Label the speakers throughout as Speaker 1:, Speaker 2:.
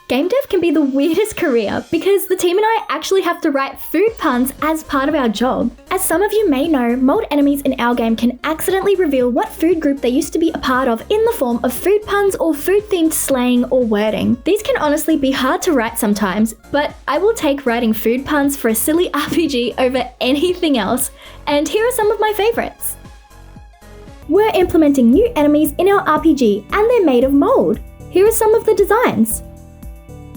Speaker 1: Game dev can be the weirdest career because the team and I actually have to write food puns as part of our job. As some of you may know, mold enemies in our game can accidentally reveal what food group they used to be a part of in the form of food puns or food-themed slang or wording. These can honestly be hard to write sometimes, but I will take writing food puns for a silly RPG over anything else, and here are some of my favourites. We're implementing new enemies in our RPG and they're made of mold. Here are some of the designs.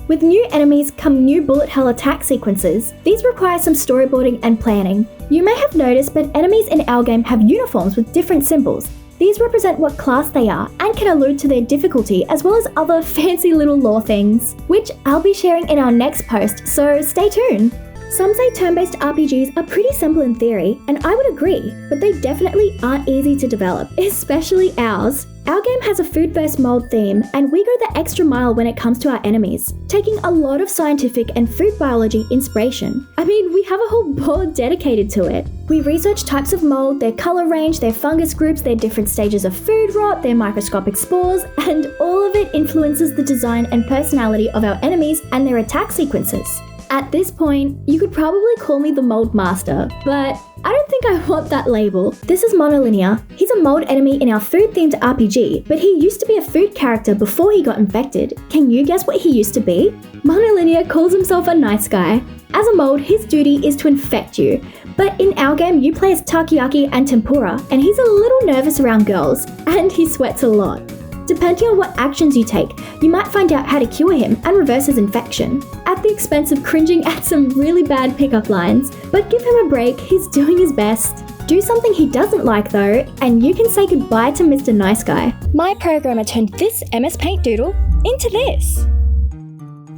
Speaker 1: With new enemies come new bullet hell attack sequences. These require some storyboarding and planning. You may have noticed, but enemies in our game have uniforms with different symbols. These represent what class they are and can allude to their difficulty as well as other fancy little lore things, which I'll be sharing in our next post, so stay tuned. Some say turn-based RPGs are pretty simple in theory, and I would agree, but they definitely aren't easy to develop, especially ours. Our game has a food versus mold theme, and we go the extra mile when it comes to our enemies, taking a lot of scientific and food biology inspiration. I mean, we have a whole board dedicated to it. We research types of mold, their colour range, their fungus groups, their different stages of food rot, their microscopic spores, and all of it influences the design and personality of our enemies and their attack sequences. At this point, you could probably call me the mold master, but I don't think I want that label. This is Monolinear. He's a mold enemy in our food-themed RPG, but he used to be a food character before he got infected. Can you guess what he used to be? Monolinear calls himself a nice guy. As a mold, his duty is to infect you. But in our game, you play as takoyaki and tempura, and he's a little nervous around girls, and he sweats a lot. Depending on what actions you take, you might find out how to cure him and reverse his infection, at the expense of cringing at some really bad pickup lines. But give him a break, he's doing his best. Do something he doesn't like though, and you can say goodbye to Mr. Nice Guy. My programmer turned this MS Paint doodle into this.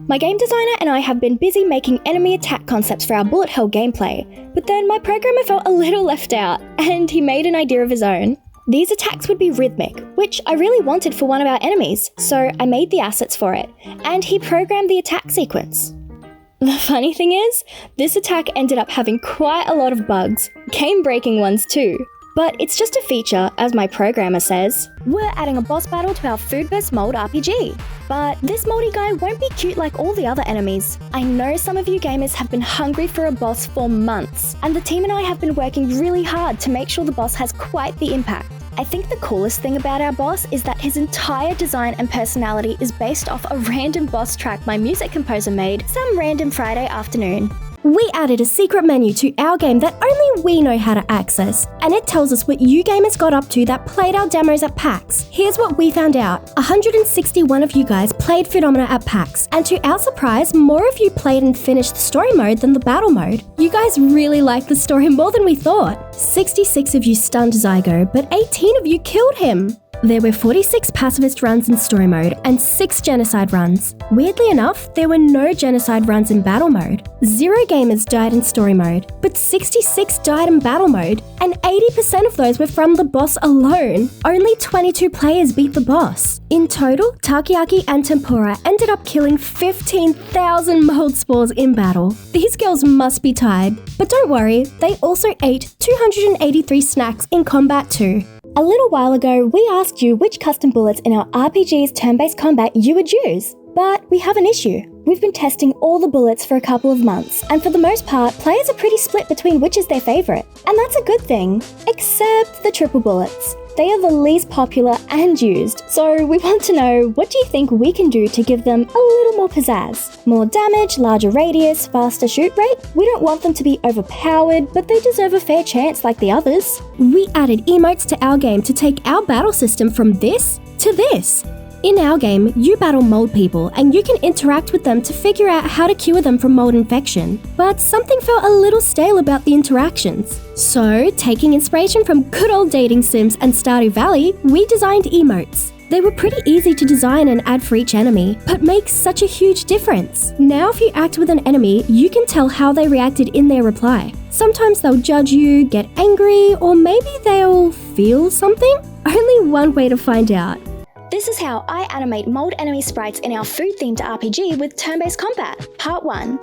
Speaker 1: My game designer and I have been busy making enemy attack concepts for our bullet hell gameplay, but then my programmer felt a little left out, and he made an idea of his own. These attacks would be rhythmic, which I really wanted for one of our enemies, so I made the assets for it, and he programmed the attack sequence. The funny thing is, this attack ended up having quite a lot of bugs, game-breaking ones too. But it's just a feature, as my programmer says. We're adding a boss battle to our Food vs Mold RPG. But this moldy guy won't be cute like all the other enemies. I know some of you gamers have been hungry for a boss for months, and the team and I have been working really hard to make sure the boss has quite the impact. I think the coolest thing about our boss is that his entire design and personality is based off a random boss track my music composer made some random Friday afternoon. We added a secret menu to our game that only we know how to access, and it tells us what you gamers got up to that played our demos at PAX. Here's what we found out. 161 of you guys played Foodomina at PAX, and to our surprise, more of you played and finished the story mode than the battle mode. You guys really liked the story more than we thought. 66 of you stunned Zygo, but 18 of you killed him. There were 46 pacifist runs in story mode and 6 genocide runs. Weirdly enough, there were no genocide runs in battle mode. 0 gamers died in story mode, but 66 died in battle mode, and 80% of those were from the boss alone. Only 22 players beat the boss. In total, takoyaki and tempura ended up killing 15,000 mold spores in battle. These girls must be tired, but don't worry, they also ate 283 snacks in combat too. A little while ago, we asked you which custom bullets in our RPG's turn-based combat you would use, but we have an issue. We've been testing all the bullets for a couple of months, and for the most part, players are pretty split between which is their favourite, and that's a good thing, except the triple bullets. They are the least popular and used, so we want to know, what do you think we can do to give them a little more pizzazz? More damage, larger radius, faster shoot rate? We don't want them to be overpowered, but they deserve a fair chance like the others. We added emotes to our game to take our battle system from this to this. In our game, you battle mold people, and you can interact with them to figure out how to cure them from mold infection. But something felt a little stale about the interactions. So, taking inspiration from good old dating sims and Stardew Valley, we designed emotes. They were pretty easy to design and add for each enemy, but make such a huge difference. Now if you act with an enemy, you can tell how they reacted in their reply. Sometimes they'll judge you, get angry, or maybe they'll feel something? Only one way to find out. This is how I animate mold enemy sprites in our food-themed RPG with turn-based combat. Part 1.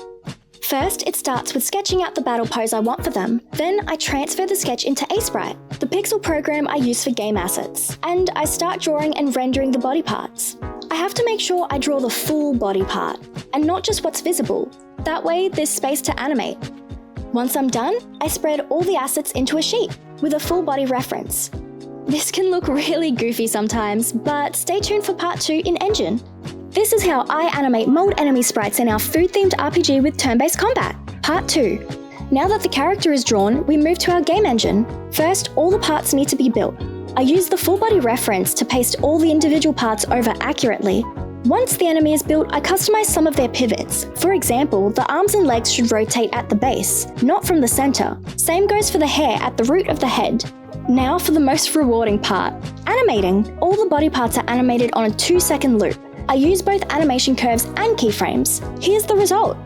Speaker 1: First, it starts with sketching out the battle pose I want for them. Then I transfer the sketch into Sprite, the pixel program I use for game assets, and I start drawing and rendering the body parts. I have to make sure I draw the full body part, and not just what's visible. That way, there's space to animate. Once I'm done, I spread all the assets into a sheet with a full body reference. This can look really goofy sometimes, but stay tuned for part 2 in Engine. This is how I animate mold enemy sprites in our food-themed RPG with turn-based combat. Part 2. Now that the character is drawn, we move to our game engine. First, all the parts need to be built. I use the full body reference to paste all the individual parts over accurately. Once the enemy is built, I customize some of their pivots. For example, the arms and legs should rotate at the base, not from the center. Same goes for the hair at the root of the head. Now for the most rewarding part, animating. All the body parts are animated on a 2-second loop. I use both animation curves and keyframes. Here's the result.